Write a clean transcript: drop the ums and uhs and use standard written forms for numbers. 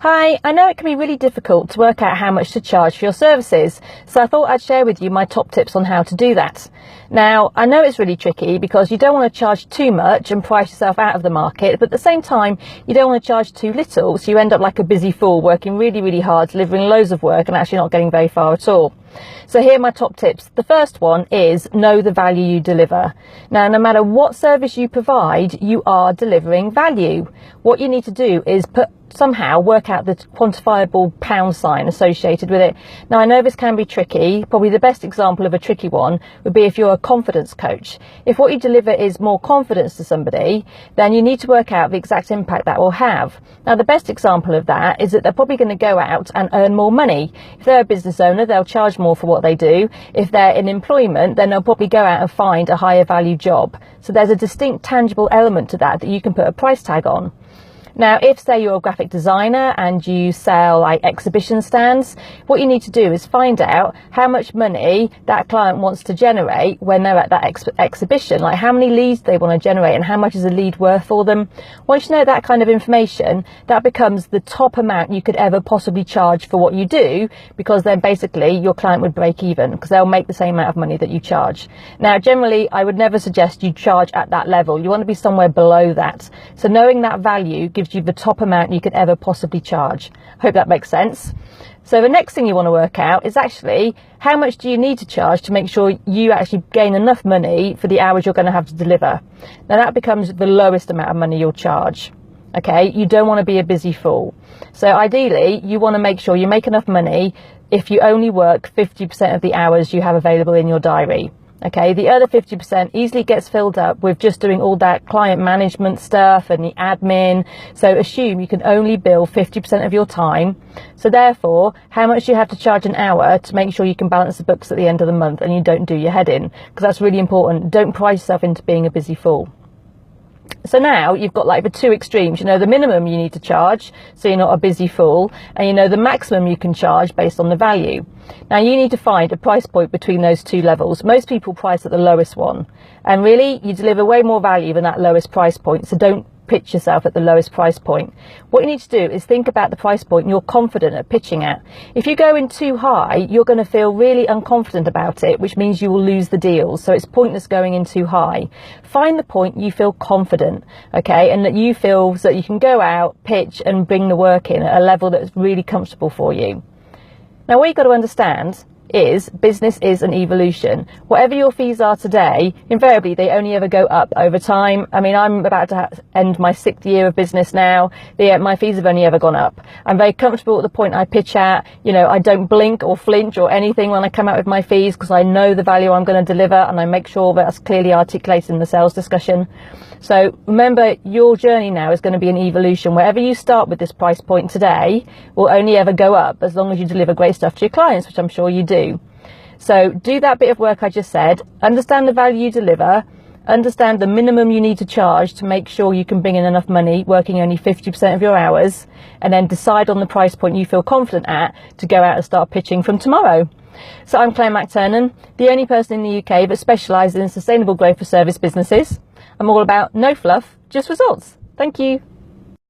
Hi, I know it can be really difficult to work out how much to charge for your services, so I thought I'd share with you my top tips on how to do that. Now, I know it's really tricky because you don't want to charge too much and price yourself out of the market, but at the same time, you don't want to charge too little, so you end up like a busy fool working really, really hard, delivering loads of work and actually not getting very far at all. So here are my top tips. The first one is know the value you deliver. Now, no matter what service you provide, you are delivering value. What you need to do is somehow work out the quantifiable pound sign associated with it. Now, I know this can be tricky. Probably the best example of a tricky one would be if you're a confidence coach. If what you deliver is more confidence to somebody, then you need to work out the exact impact that will have. Now, the best example of that is that they're probably going to go out and earn more money. If they're a business owner, they'll charge more for what they do. If they're in employment, then they'll probably go out and find a higher value job. So there's a distinct tangible element to that you can put a price tag on. Now, if, say, you're a graphic designer and you sell like exhibition stands, what you need to do is find out how much money that client wants to generate when they're at that exhibition, like how many leads they want to generate and how much is a lead worth for them. Once you know that kind of information, that becomes the top amount you could ever possibly charge for what you do, because then basically your client would break even because they'll make the same amount of money that you charge. Now, generally, I would never suggest you charge at that level. You want to be somewhere below that. So knowing that value gives you the top amount you could ever possibly charge. Hope that makes sense. So the next thing you want to work out is actually how much do you need to charge to make sure you actually gain enough money for the hours you're going to have to deliver. Now that becomes the lowest amount of money you'll charge. Okay, you don't want to be a busy fool. So ideally you want to make sure you make enough money if you only work 50% of the hours you have available in your diary. Okay, the other 50% easily gets filled up with just doing all that client management stuff and the admin. So assume you can only bill 50% of your time. So therefore, how much do you have to charge an hour to make sure you can balance the books at the end of the month and you don't do your head in? Because that's really important. Don't price yourself into being a busy fool. So now you've got like the two extremes, you know, the minimum you need to charge so you're not a busy fool, and you know the maximum you can charge based on the value. Now you need to find a price point between those two levels. Most people price at the lowest one, and really you deliver way more value than that lowest price point, so don't pitch yourself at the lowest price point. What you need to do is think about the price point you're confident at pitching at. If you go in too high, you're going to feel really unconfident about it, which means you will lose the deal. So it's pointless going in too high. Find the point you feel confident, okay, and that you feel so that you can go out, pitch and bring the work in at a level that's really comfortable for you. Now what you've got to understand is business is an evolution. Whatever your fees are today, invariably they only ever go up over time. I mean, I'm about to end my 6th year of business now. My fees have only ever gone up. I'm very comfortable at the point I pitch at. You know, I don't blink or flinch or anything when I come out with my fees because I know the value I'm going to deliver and I make sure that's clearly articulated in the sales discussion. So remember, your journey now is going to be an evolution. Wherever you start with this price point today will only ever go up as long as you deliver great stuff to your clients, which I'm sure you do. So do that bit of work I just said, understand the value you deliver, understand the minimum you need to charge to make sure you can bring in enough money working only 50% of your hours, and then decide on the price point you feel confident at to go out and start pitching from tomorrow. So I'm Claire McTurnan, the only person in the UK that specialises in sustainable growth for service businesses. I'm all about no fluff, just results. Thank you.